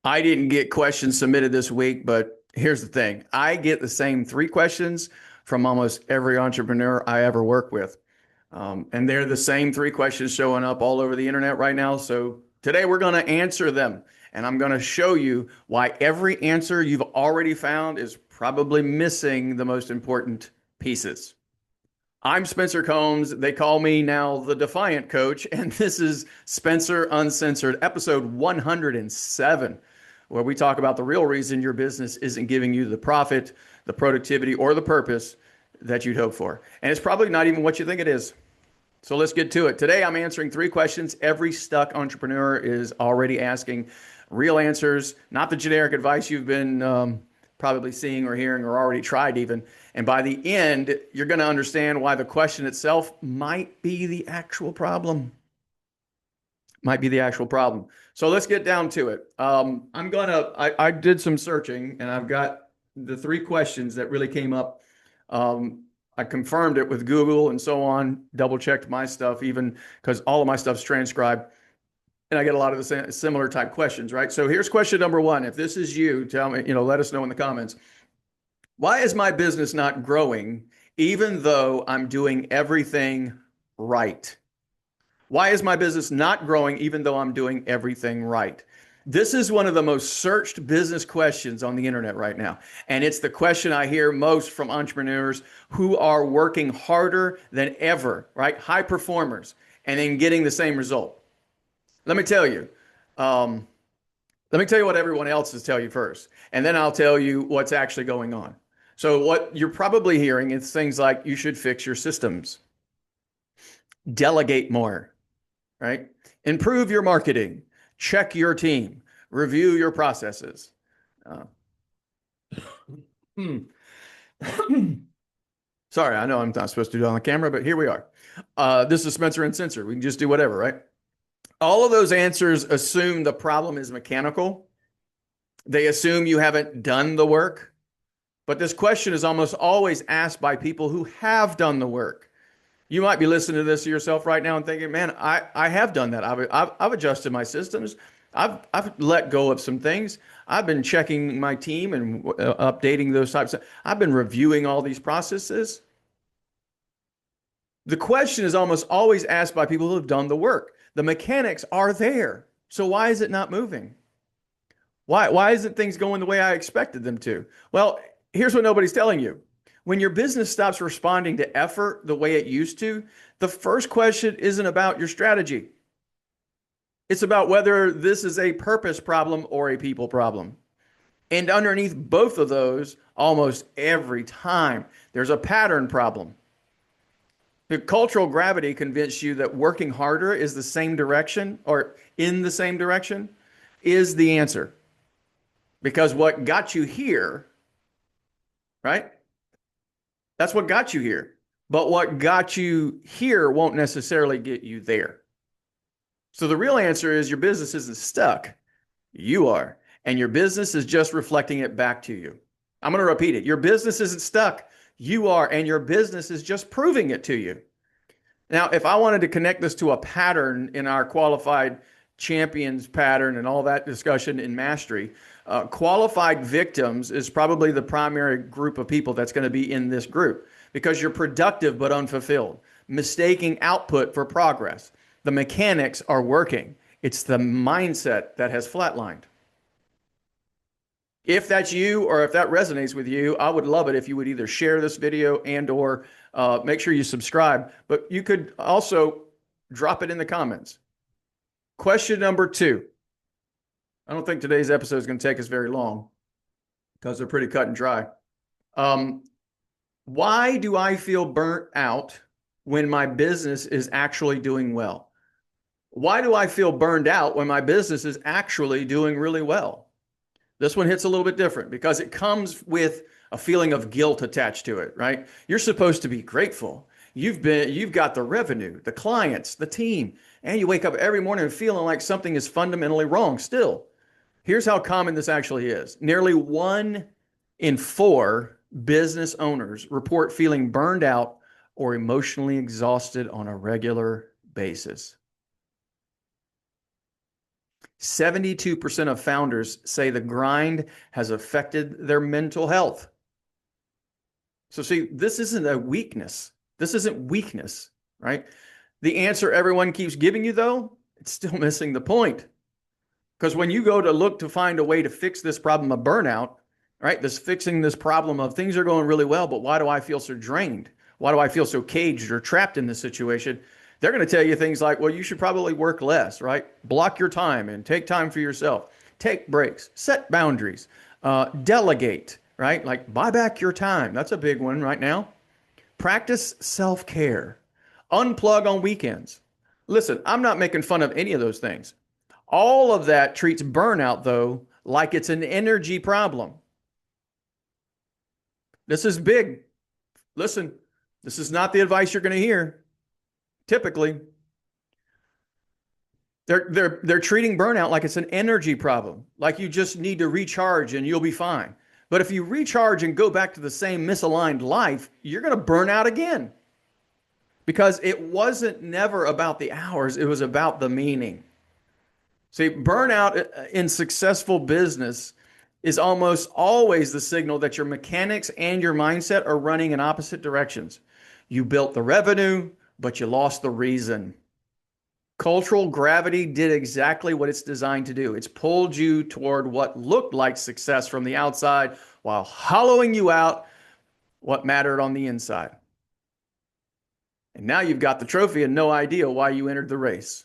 I didn't get questions submitted this week, but here's the thing. I get the same three questions from almost every entrepreneur I ever work with. And they're the same three questions showing up all over the internet right now. So today we're going to answer them. And I'm going to show you why every answer you've already found is probably missing the most important pieces. I'm Spencer Combs. They call me now the Defiant Coach, and this is Spencer Uncensored, episode 107, where we talk about the real reason your business isn't giving you the profit, the productivity, or the purpose that you'd hope for. And it's probably not even what you think it is. So let's get to it. Today, I'm answering three questions every stuck entrepreneur is already asking. Real answers, not the generic advice you've been probably seeing or hearing or already tried even. And by the end, you're going to understand why the question itself might be the actual problem. Might be the actual problem. So let's get down to it. I did some searching and I've got the three questions that really came up. I confirmed it with Google and so on, double checked my stuff, even because all of my stuff's transcribed. And I get a lot of the similar type questions, right? So here's question number one. If this is you, tell me, let us know in the comments. Why is my business not growing even though I'm doing everything right? Why is my business not growing even though I'm doing everything right? This is one of the most searched business questions on the internet right now. And it's the question I hear most from entrepreneurs who are working harder than ever, right? High performers, and then getting the same result. Let me tell you. Um, Let me tell you what everyone else is tell you first, and then I'll tell you what's actually going on. So what you're probably hearing is things like you should fix your systems, delegate more, right? Improve your marketing, check your team, review your processes. Uh, Sorry, I know I'm not supposed to do it on the camera, but here we are. This is Spencer Uncensored. We can just do whatever, right? All of those answers assume the problem is mechanical. They assume you haven't done the work. But this question is almost always asked by people who have done the work. You might be listening to this yourself right now and thinking, man, I have done that. I've adjusted my systems. I've let go of some things. I've been checking my team and updating those types of, I've been reviewing all these processes. The question is almost always asked by people who have done the work. The mechanics are there. So why is it not moving? Why isn't things going the way I expected them to? Well, here's what nobody's telling you. When your business stops responding to effort the way it used to, the first question isn't about your strategy. It's about whether this is a purpose problem or a people problem. And underneath both of those, almost every time, there's a pattern problem. The cultural gravity convinced you that working harder is the same direction or in the same direction is the answer. Because what got you here, right? That's what got you here. But what got you here won't necessarily get you there. So the real answer is your business isn't stuck. You are. And your business is just reflecting it back to you. I'm going to repeat it. Your business isn't stuck. You are. And your business is just proving it to you. Now, if I wanted to connect this to a pattern in our qualified champions pattern and all that discussion in mastery, qualified victims is probably the primary group of people that's going to be in this group because you're productive but unfulfilled, mistaking output for progress. The mechanics are working. It's the mindset that has flatlined. If that's you or if that resonates with you, I would love it if you would either share this video and or make sure you subscribe. But you could also drop it in the comments. Question number two. I don't think today's episode is going to take us very long because they're pretty cut and dry. Why do I feel burnt out when my business is actually doing well? Why do I feel burned out when my business is actually doing really well? This one hits a little bit different because it comes with a feeling of guilt attached to it, right? You're supposed to be grateful. You've got the revenue, the clients, the team, and you wake up every morning feeling like something is fundamentally wrong still. Here's how common this actually is. Nearly 1 in 4 business owners report feeling burned out or emotionally exhausted on a regular basis. 72% of founders say the grind has affected their mental health. So see, this isn't a weakness. This isn't weakness, right? The answer everyone keeps giving you, though, it's still missing the point. Because when you go to look to find a way to fix this problem of burnout, right? Fixing this problem of things are going really well, but why do I feel so drained? Why do I feel so caged or trapped in this situation? They're going to tell you things like, well, you should probably work less, right? Block your time and take time for yourself. Take breaks, set boundaries, delegate, right? Like buy back your time. That's a big one right now. Practice self-care. Unplug on weekends. Listen, I'm not making fun of any of those things. All of that treats burnout, though, like it's an energy problem. This is big. Listen, this is not the advice you're going to hear. Typically, they're treating burnout like it's an energy problem, like you just need to recharge and you'll be fine. But if you recharge and go back to the same misaligned life, you're going to burn out again. Because it wasn't never about the hours, it was about the meaning. See, burnout in successful business is almost always the signal that your mechanics and your mindset are running in opposite directions. You built the revenue, but you lost the reason. Cultural gravity did exactly what it's designed to do. It's pulled you toward what looked like success from the outside while hollowing you out what mattered on the inside. And now you've got the trophy and no idea why you entered the race.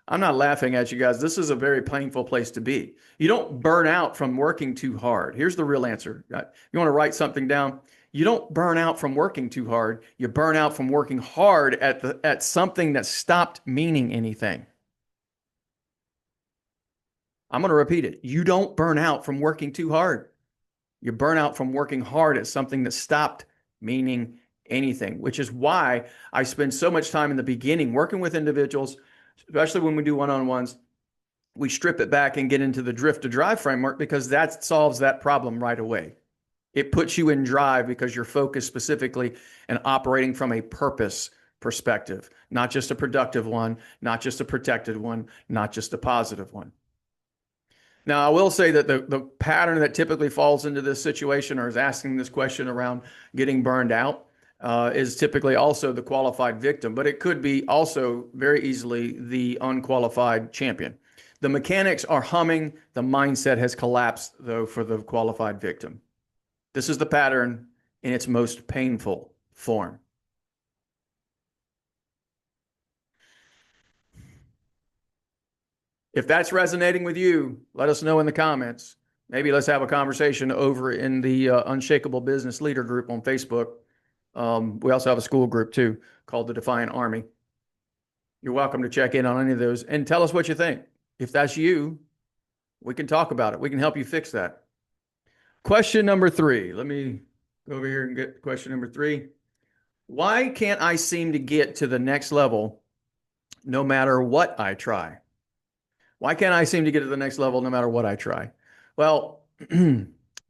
I'm not laughing at you guys. This is a very painful place to be. You don't burn out from working too hard. Here's the real answer. You want to write something down? You don't burn out from working too hard. You burn out from working hard at something that stopped meaning anything. I'm going to repeat it. You don't burn out from working too hard. You burn out from working hard at something that stopped meaning anything, which is why I spend so much time in the beginning working with individuals, especially when we do one-on-ones. We strip it back and get into the drift to drive framework because that solves that problem right away. It puts you in drive because you're focused specifically and operating from a purpose perspective, not just a productive one, not just a protected one, not just a positive one. Now, I will say that the pattern that typically falls into this situation or is asking this question around getting burned out is typically also the qualified victim, but it could be also very easily the unqualified champion. The mechanics are humming. The mindset has collapsed, though, for the qualified victim. This is the pattern in its most painful form. If that's resonating with you, let us know in the comments. Maybe let's have a conversation over in the Unshakable Business Leader group on Facebook. We also have a school group too called the Defiant Army. You're welcome to check in on any of those and tell us what you think. If that's you, we can talk about it. We can help you fix that. Question number 3. Let me go over here and get question number 3. Why can't I seem to get to the next level no matter what I try? Why can't I seem to get to the next level no matter what I try? Well,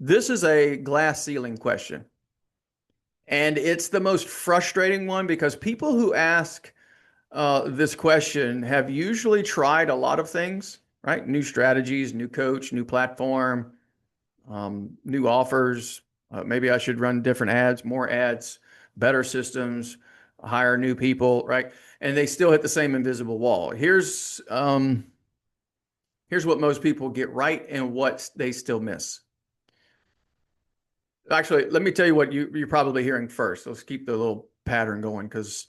this is a glass ceiling question. And it's the most frustrating one because people who ask this question have usually tried a lot of things, right? New strategies, new coach, new platform, new offers. Maybe I should run different ads, more ads, better systems, hire new people, right? And they still hit the same invisible wall. Here's what most people get right and what they still miss. Actually, let me tell you what you're probably hearing first. Let's keep the little pattern going because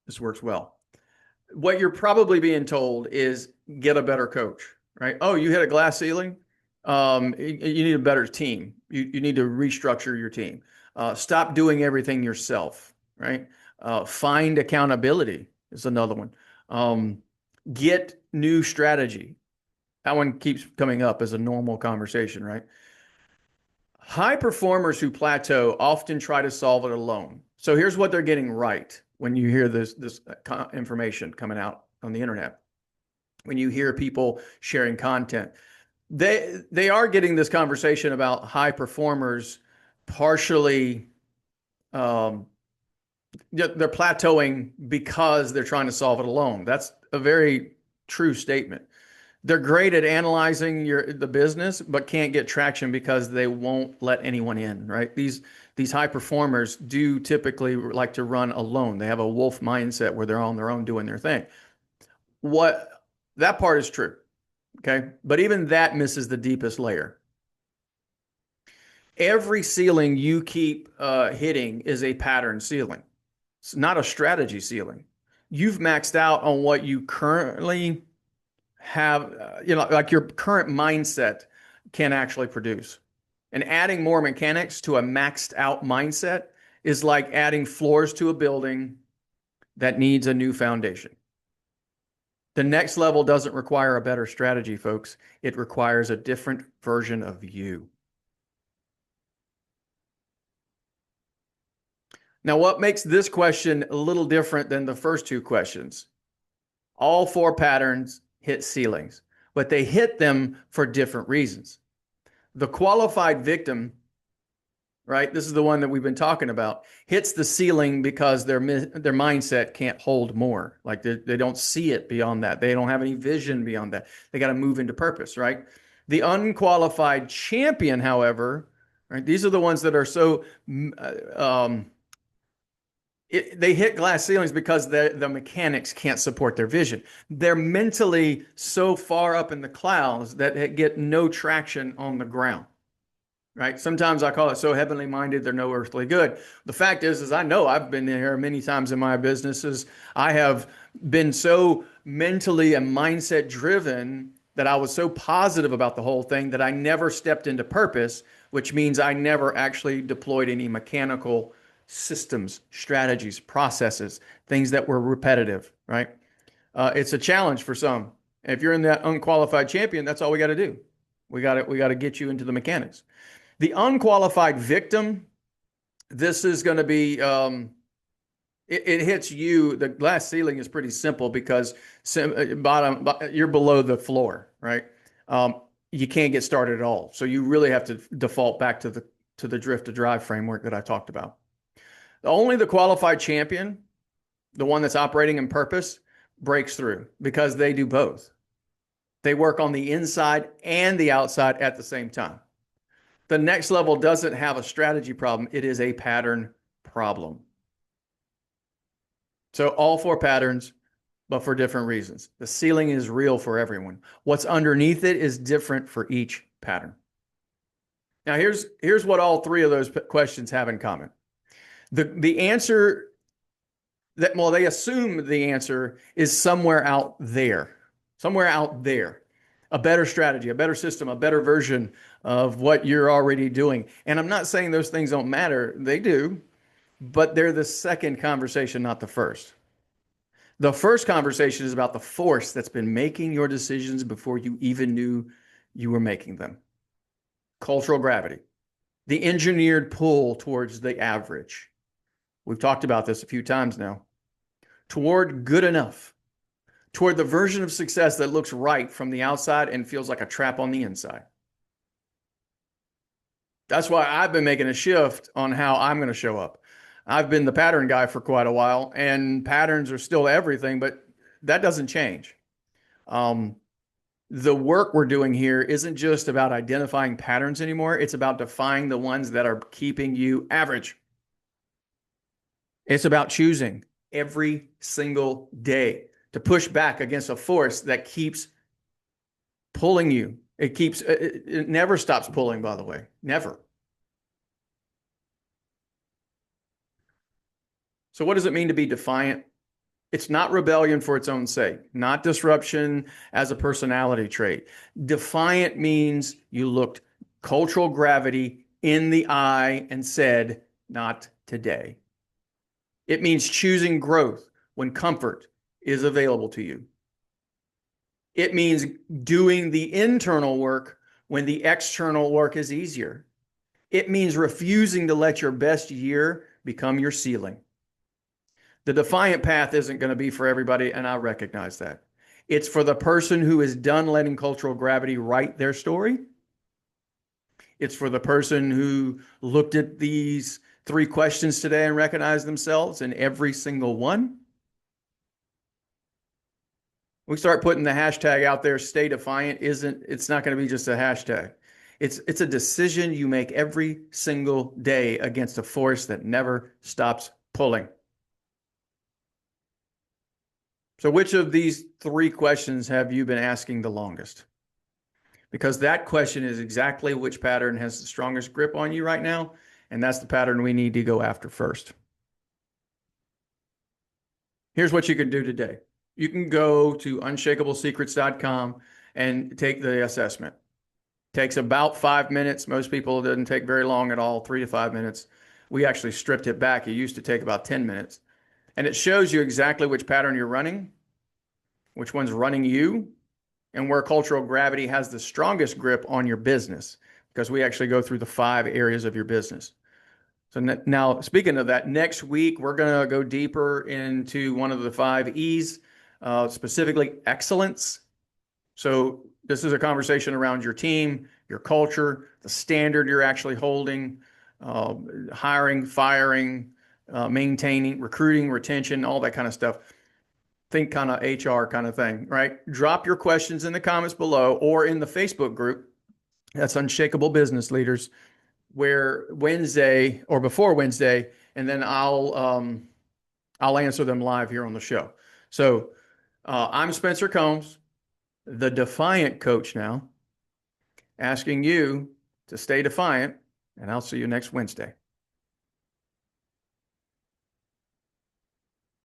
this works well. What you're probably being told is get a better coach, right? Oh, you hit a glass ceiling. You need a better team. You need to restructure your team. Stop doing everything yourself, right? Find accountability is another one. Get new strategy. That one keeps coming up as a normal conversation, right? High performers who plateau often try to solve it alone. So here's what they're getting right when you hear this information coming out on the internet. When you hear people sharing content, they are getting this conversation about high performers partially they're plateauing because they're trying to solve it alone. That's a very true statement. They're great at analyzing the business, but can't get traction because they won't let anyone in, right? These high performers do typically like to run alone. They have a wolf mindset where they're on their own doing their thing. What that part is true, okay? But even that misses the deepest layer. Every ceiling you keep hitting is a pattern ceiling. It's not a strategy ceiling. You've maxed out on what you currently have, like your current mindset can actually produce. And adding more mechanics to a maxed out mindset is like adding floors to a building that needs a new foundation. The next level doesn't require a better strategy, folks. It requires a different version of you. Now, what makes this question a little different than the first two questions? All four patterns hit ceilings, but they hit them for different reasons. The qualified victim, right? This is the one that we've been talking about, hits the ceiling because their mindset can't hold more. Like they don't see it beyond that. They don't have any vision beyond that. They got to move into purpose, right? The unqualified champion, however, right? These are the ones that are so they hit glass ceilings because the mechanics can't support their vision. They're mentally so far up in the clouds that they get no traction on the ground, right? Sometimes I call it so heavenly minded, they're no earthly good. The fact is I know I've been here many times in my businesses. I have been so mentally and mindset driven that I was so positive about the whole thing that I never stepped into purpose, which means I never actually deployed any mechanical systems, strategies, processes, things that were repetitive, right? It's a challenge for some. If you're in that unqualified champion, that's all we got to do. We got to get you into the mechanics. The unqualified victim, this is going to be, it hits you. The glass ceiling is pretty simple because you're below the floor, right? You can't get started at all. So you really have to default back to the drift to drive framework that I talked about. Only the qualified champion, the one that's operating in purpose, breaks through because they do both. They work on the inside and the outside at the same time. The next level doesn't have a strategy problem. It is a pattern problem. So all four patterns, but for different reasons. The ceiling is real for everyone. What's underneath it is different for each pattern. Now, here's what all three of those questions have in common. The answer that, well, they assume the answer is somewhere out there, a better strategy, a better system, a better version of what you're already doing. And I'm not saying those things don't matter. They do, but they're the second conversation, not the first. The first conversation is about the force that's been making your decisions before you even knew you were making them. Cultural gravity, the engineered pull towards the average. We've talked about this a few times now. Toward good enough, toward the version of success that looks right from the outside and feels like a trap on the inside. That's why I've been making a shift on how I'm going to show up. I've been the pattern guy for quite a while, and patterns are still everything, but that doesn't change. The work we're doing here isn't just about identifying patterns anymore. It's about defining the ones that are keeping you average. It's about choosing every single day to push back against a force that keeps pulling you. It never stops pulling, by the way, never. So what does it mean to be defiant? It's not rebellion for its own sake, not disruption as a personality trait. Defiant means you looked cultural gravity in the eye and said, not today. It means choosing growth when comfort is available to you. It means doing the internal work when the external work is easier. It means refusing to let your best year become your ceiling. The defiant path isn't going to be for everybody, and I recognize that. It's for the person who is done letting cultural gravity write their story. It's for the person who looked at these 3 questions today and recognized themselves in every single one. We start putting the hashtag out there, stay defiant, it's not going to be just a hashtag. It's a decision you make every single day against a force that never stops pulling. So which of these three questions have you been asking the longest? Because that question is exactly which pattern has the strongest grip on you right now, and that's the pattern we need to go after first. Here's what you can do today. You can go to unshakablesecrets.com and take the assessment. Takes about 5 minutes. Most people, it doesn't take very long at all, 3 to 5 minutes. We actually stripped it back. It used to take about 10 minutes. And it shows you exactly which pattern you're running, which one's running you, and where cultural gravity has the strongest grip on your business, because we actually go through the 5 areas of your business. So now, speaking of that, next week, we're going to go deeper into one of the 5 E's, specifically excellence. So this is a conversation around your team, your culture, the standard you're actually holding, hiring, firing, maintaining, recruiting, retention, all that kind of stuff. Think kind of HR kind of thing, right? Drop your questions in the comments below or in the Facebook group. That's Unshakable Business Leaders, where Wednesday or before Wednesday, and then I'll answer them live here on the show. So I'm Spencer Combs, the Defiant Coach now, asking you to stay defiant, and I'll see you next Wednesday.